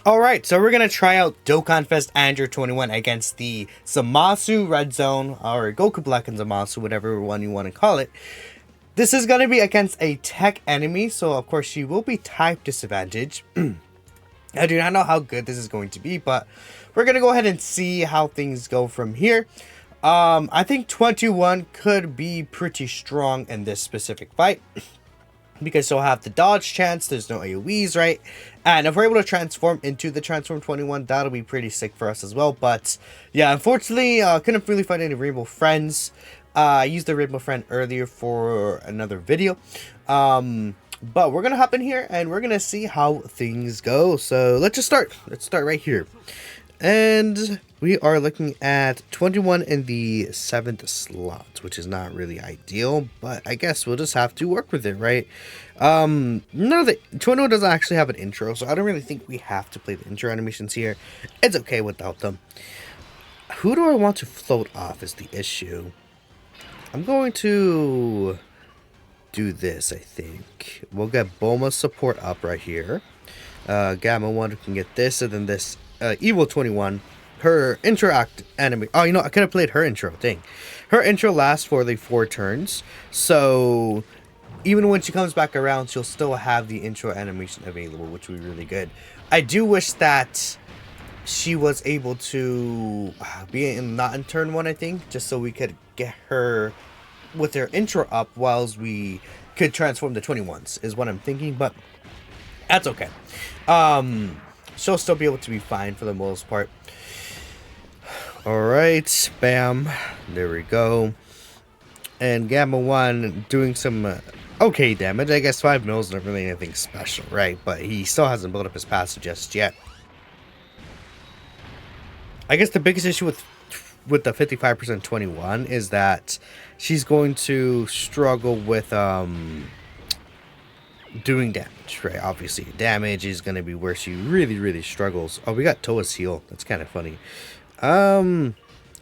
Alright, so we're gonna try out Dokkanfest Android 21 against the Zamasu Red Zone, or Goku Black and Zamasu, whatever one you want to call it. This is gonna be against a tech enemy, so of course she will be type disadvantage. I do not know how good this is going to be, but we're gonna go ahead and see how things go from here. I think 21 could be pretty strong in this specific fight. Because she'll have the dodge chance, there's no AoEs, right? And if we're able to transform into the Transform 21, that'll be pretty sick for us as well. But yeah, unfortunately, couldn't really find any Rainbow Friends. I used the Rainbow Friend earlier for another video. But we're gonna hop in here and we're gonna see how things go. So let's just start. Let's start right here. And we are looking at 21 in the 7th slot, which is not really ideal, but I guess we'll just have to work with it, right? None of the 21 doesn't actually have an intro, so I don't really think we have to play the intro animations here. It's okay without them. Who do I want to float off is the issue. I'm going to do this, I think. We'll get Bulma's support up right here. Gamma 1 can get this, and then this Evil 21, her interact enemy. Oh, you know, I could have played her intro. Dang. Her intro lasts for the 4 turns. So even when she comes back around, she'll still have the intro animation available, which would be really good. I do wish that she was able to be not in turn 1, I think, just so we could get her with her intro up whilst we could transform the 21s, is what I'm thinking, but that's okay. She'll still be able to be fine for the most part. Alright, bam. There we go. And Gamma 1 doing some okay damage. I guess 5 mils not really anything special, right? But he still hasn't built up his passive just yet. I guess the biggest issue with the 55% 21 is that she's going to struggle with doing damage, right? Obviously damage is going to be where she really struggles. Oh, we got Toa's heal. That's kind of funny. I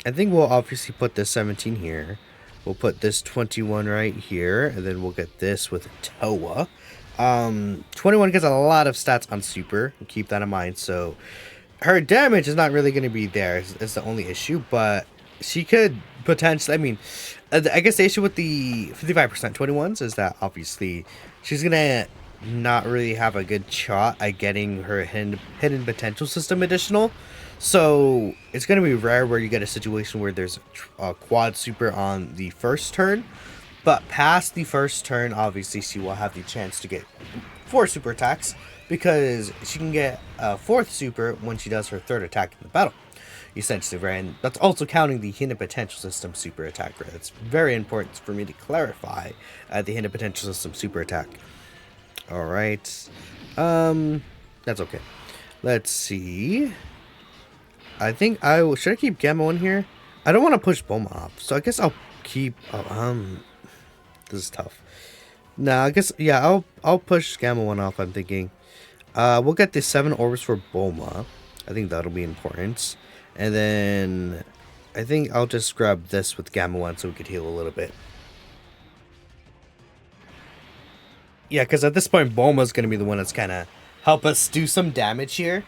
think we'll obviously put this 17 here. We'll put this 21 right here, and then we'll get this with Toa. 21 gets a lot of stats on super, keep that in mind. So her damage is not really going to be there. It's the only issue, but she could potentially, I mean, I guess the issue with the 55% 21s is that obviously she's gonna not really have a good shot at getting her hidden potential system additional. So it's gonna be rare where you get a situation where there's a quad super on the first turn, but past the first turn, obviously she will have the chance to get 4 super attacks because she can get a 4th super when she does her 3rd attack in the battle. Essentially, right? And that's also counting the hidden potential system super attack, right? It's very important for me to clarify the hidden potential system super attack. Alright. That's okay. Let's see. I think should I keep Gamma 1 here? I don't want to push Bulma off, so I guess I'll keep this is tough. Nah, I guess yeah, I'll push Gamma 1 off, I'm thinking. We'll get the 7 orbs for Bulma. I think that'll be important. And then I think I'll just grab this with Gamma 1 so we could heal a little bit. Yeah, because at this point, Bulma's going to be the one that's kind of help us do some damage here.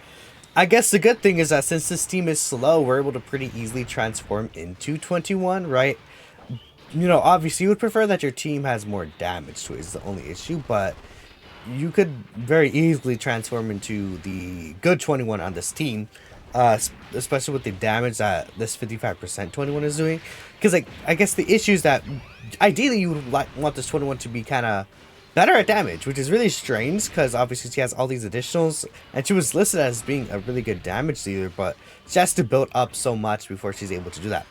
I guess the good thing is that since this team is slow, we're able to pretty easily transform into 21, right? You know, obviously you would prefer that your team has more damage to it is the only issue, but you could very easily transform into the good 21 on this team. Especially with the damage that this 55% 21 is doing, because like I guess the issue is that ideally you would want this 21 to be kind of better at damage, which is really strange because obviously she has all these additionals and she was listed as being a really good damage dealer, but she has to build up so much before she's able to do that.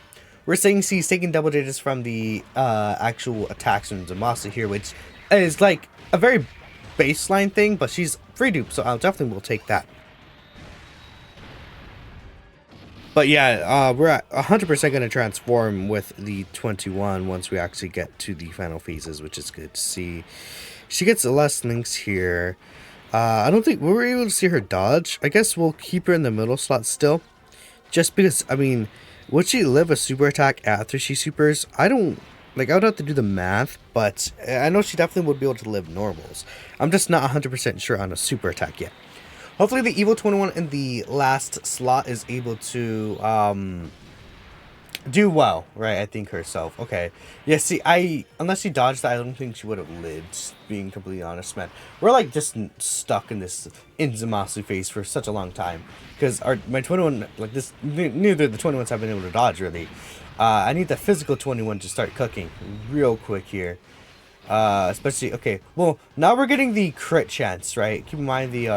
We're saying she's taking double digits from the actual attacks from Zamasu here, which is like a very baseline thing, but she's free dupe, so I'll definitely will take that. But yeah, we're at 100% going to transform with the 21 once we actually get to the final phases, which is good to see. She gets less links here. I don't think we were able to see her dodge. I guess we'll keep her in the middle slot still. Just because, I mean, would she live a super attack after she supers? I don't, like, I would have to do the math, but I know she definitely would be able to live normals. I'm just not 100% sure on a super attack yet. Hopefully the Evil 21 in the last slot is able to do well, right? I think herself. Okay. Yeah, see, unless she dodged that, I don't think she would have lived, being completely honest, man. We're like just stuck in this Zamasu phase for such a long time. Because my 21, like this, neither of the 21s have been able to dodge, really. I need the physical 21 to start cooking real quick here. Especially, okay, well, now we're getting the crit chance, right? Keep in mind the,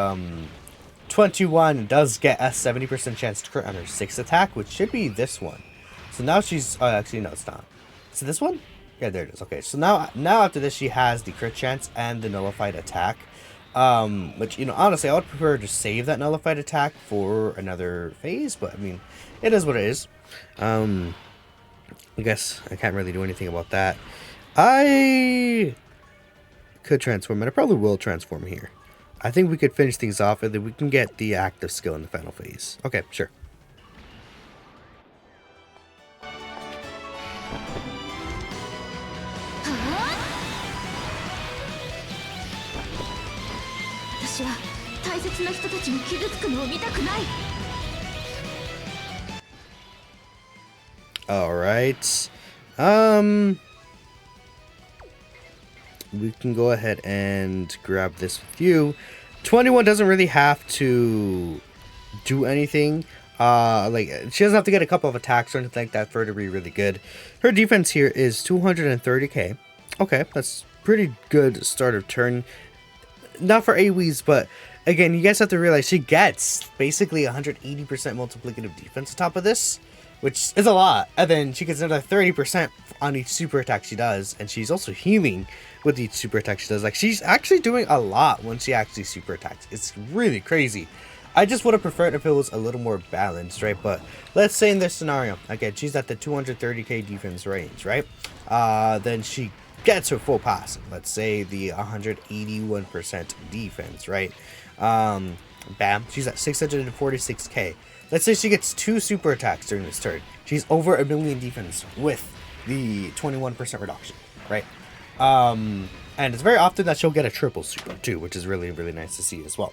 21 does get a 70% chance to crit on her 6th attack, which should be this one. So now she's, oh, actually, no, it's not. Is it this one? Yeah, there it is. Okay, so now after this, she has the crit chance and the nullified attack. Which, you know, honestly, I would prefer to save that nullified attack for another phase, but, I mean, it is what it is. I guess I can't really do anything about that. I could transform, and I probably will transform here. I think we could finish things off, and then we can get the active skill in the final phase. Okay, sure. Alright. We can go ahead and grab this with you. 21 doesn't really have to do anything. Like, she doesn't have to get a couple of attacks or anything like that for her to be really good. Her defense here is 230k. Okay, that's pretty good start of turn. Not for AoEs, but again, you guys have to realize she gets basically 180% multiplicative defense on top of this, which is a lot. And then she gets another 30% on each super attack she does, and she's also healing with each super attack she does. Like, she's actually doing a lot when she actually super attacks. It's really crazy. I just would have preferred if it was a little more balanced, right? But let's say in this scenario, again, she's at the 230k defense range, right? Then she gets her full pass. Let's say the 181% defense, right? Bam, she's at 646k. Let's say she gets 2 super attacks during this turn. She's over 1 million defense with the 21% reduction, right? And it's very often that she'll get a triple super too, which is really, really nice to see as well.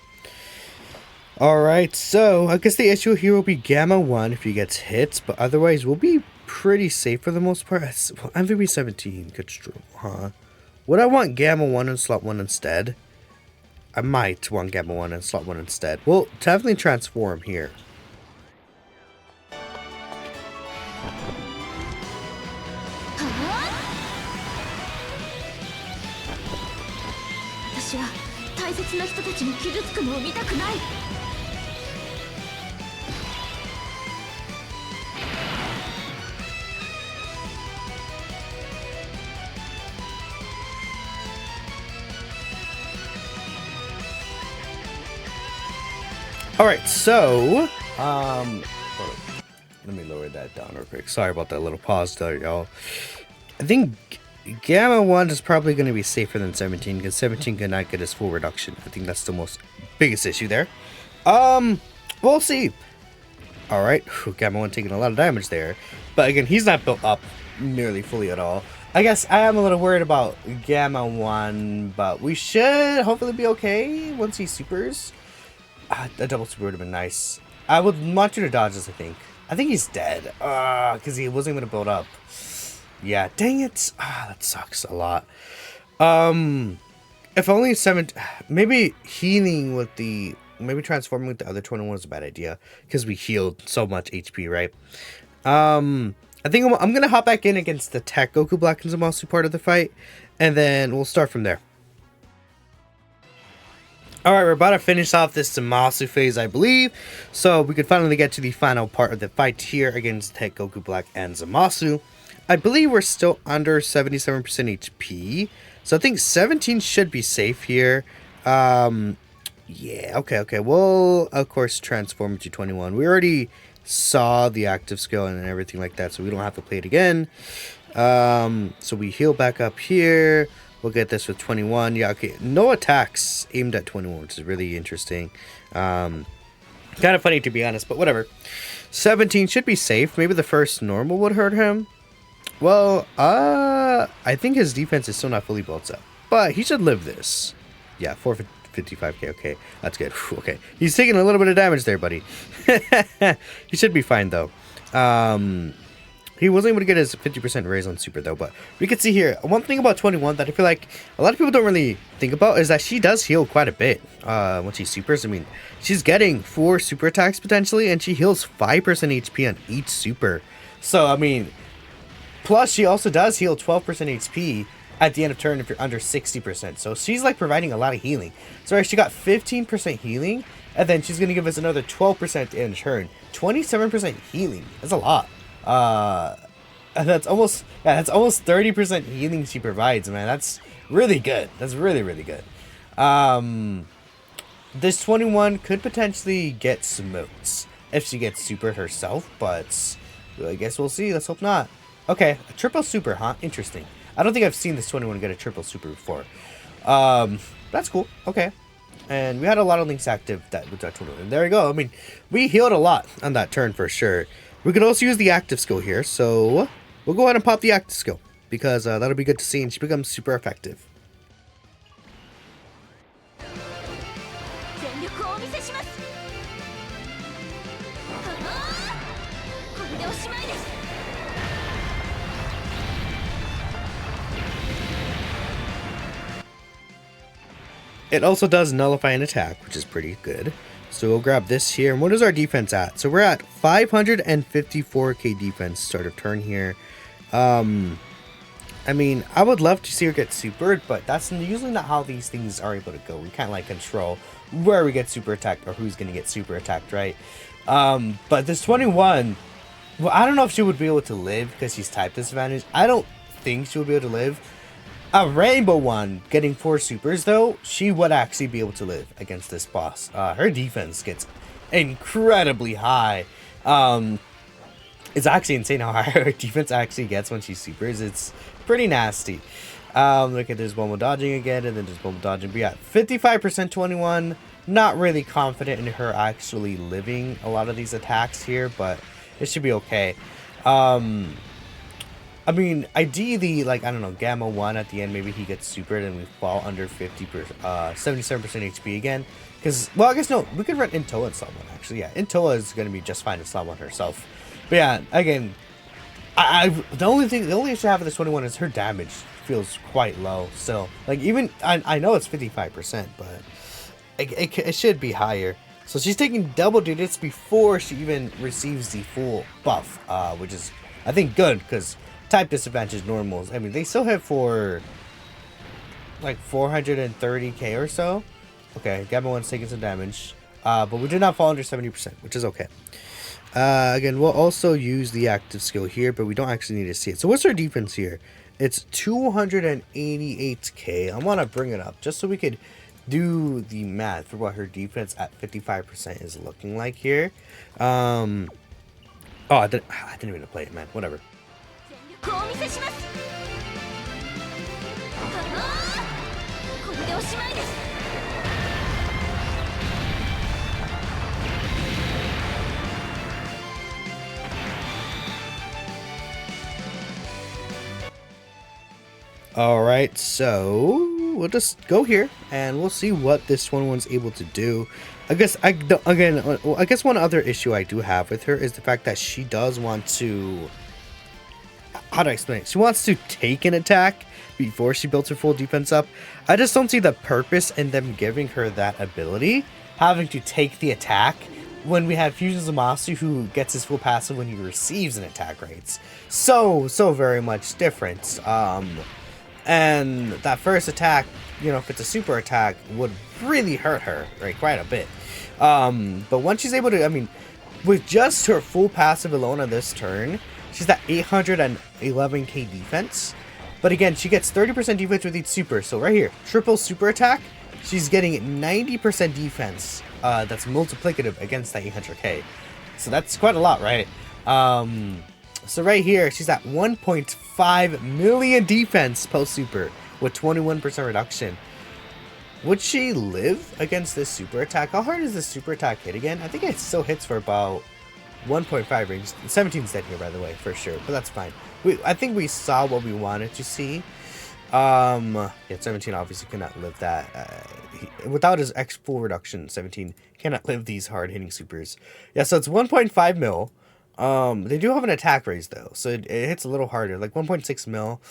Alright, so I guess the issue here will be Gamma 1 if he gets hit, but otherwise we'll be pretty safe for the most part. Well, MVP 17 could struggle, huh? Would I want Gamma 1 in slot 1 instead? I might want Gamma 1 in slot 1 instead. We'll definitely transform here. Alright, so, let me lower that down real quick. Sorry about that little pause there, y'all. I think Gamma 1 is probably going to be safer than 17, because 17 cannot get his full reduction. I think that's the biggest issue there. We'll see. Alright, Gamma 1 taking a lot of damage there. But again, he's not built up nearly fully at all. I guess I am a little worried about Gamma 1, but we should hopefully be okay once he supers. A double super would have been nice. I would want you to dodge this, I think. I think he's dead. Because he wasn't going to build up. Yeah, dang it. That sucks a lot. If only 7... Maybe healing with the... Maybe transforming with the other 21 was a bad idea. Because we healed so much HP, right? I think I'm going to hop back in against the Tech Goku Black and Zamasu part of the fight. And then we'll start from there. Alright, we're about to finish off this Zamasu phase, I believe. So we could finally get to the final part of the fight here against Tech Goku Black and Zamasu. I believe we're still under 77% HP. So I think 17 should be safe here. Yeah, okay. We'll, of course, transform to 21. We already saw the active skill and everything like that, so we don't have to play it again. So we heal back up here. We'll get this with 21. Yeah, okay. No attacks aimed at 21, which is really interesting. Kind of funny, to be honest, but whatever. 17 should be safe. Maybe the first normal would hurt him. Well, I think his defense is still not fully built up. But he should live this. Yeah, 450 55k. Okay, that's good. Whew, okay, he's taking a little bit of damage there, buddy. He should be fine though. He wasn't able to get his 50% raise on super though, but we can see here one thing about 21 that I feel like a lot of people don't really think about is that she does heal quite a bit when she supers. I mean, she's getting 4 super attacks potentially, and she heals 5% HP on each super. So I mean, plus she also does heal 12% HP at the end of turn if you're under 60%. So she's like providing a lot of healing. So she got 15% healing, and then she's gonna give us another 12% in turn. 27% healing. That's a lot. And that's almost 30% healing she provides, man. That's really good. That's really, really good. This 21 could potentially get smoked if she gets super herself, but I guess we'll see. Let's hope not. Okay, a triple super, huh? Interesting. I don't think I've seen this 21 get a triple super before. That's cool. Okay. And we had a lot of links active with that 21. And there we go. I mean, we healed a lot on that turn for sure. We could also use the active skill here, so we'll go ahead and pop the active skill because that'll be good to see, and she becomes super effective. It also does nullify an attack, which is pretty good. So we'll grab this here. And what is our defense at? So we're at 554k defense start of turn here. I mean, I would love to see her get supered, but that's usually not how these things are able to go. We can't like control where we get super attacked or who's going to get super attacked, right? But this 21, well, I don't know if she would be able to live because she's type disadvantage. I don't think she would be able to live. A rainbow one getting 4 supers though, she would actually be able to live against this boss. Her defense gets incredibly high. It's actually insane how high her defense actually gets when she supers. It's pretty nasty. Look at this one more dodging again, and then just one more dodging. But yeah, 55% 21. Not really confident in her actually living a lot of these attacks here, but it should be okay. I mean, ideally, like, I don't know, Gamma 1 at the end, maybe he gets supered and we fall under 77% HP again. Because, well, I guess no, we could run Intoa and Slot 1, actually, yeah. Intoa is going to be just fine in Slot 1 herself. But yeah, again, the only issue I have with this 21 is her damage feels quite low. So, like, even, I know it's 55%, but it should be higher. So she's taking double digits before she even receives the full buff, which is, I think, good, because type disadvantage normals, I mean, they still hit for like 430k or so. Okay, Gamma 1's taking some damage, but we did not fall under 70%, which is okay. Again, we'll also use the active skill here, but we don't actually need to see it. So what's our defense here? It's 288k. I want to bring it up just so we could do the math for what her defense at 55% is looking like here. Oh, I didn't even play it, man. Whatever. Alright, so we'll just go here and we'll see what this one's able to do. I guess one other issue I do have with her is the fact that she does want to, how do I explain it? She wants to take an attack before she builds her full defense up. I just don't see the purpose in them giving her that ability, having to take the attack when we have Fusion Zamasu who gets his full passive when he receives an attack, right? It's so very much different. And that first attack, you know, if it's a super attack, would really hurt her, right, quite a bit. But once she's able to, I mean, with just her full passive alone on this turn, she's at 811k defense. But again, she gets 30% defense with each super. So right here, triple super attack, she's getting 90% defense. That's multiplicative against that 800k. So that's quite a lot, right? So right here, she's at 1.5 million defense post super with 21% reduction. Would she live against this super attack? How hard does this super attack hit again? I think it still hits for about 1.5 range. 17's dead here, by the way, for sure, but that's fine. I think we saw what we wanted to see. Yeah, 17 obviously cannot live that. Without his X full reduction, 17 cannot live these hard hitting supers. Yeah, so it's 1.5 mil. They do have an attack raise though, so it hits a little harder, like 1.6 mil.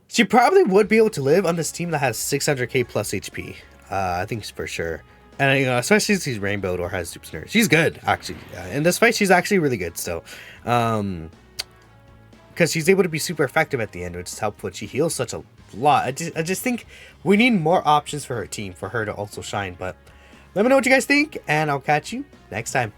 She probably would be able to live on this team that has 600k plus HP. I think for sure. And you know, especially if she's rainbowed or has super snare. She's good actually. In this fight, she's actually really good still. Because she's able to be super effective at the end, which is helpful. She heals such a lot. I just think we need more options for her team for her to also shine. But let me know what you guys think, and I'll catch you next time.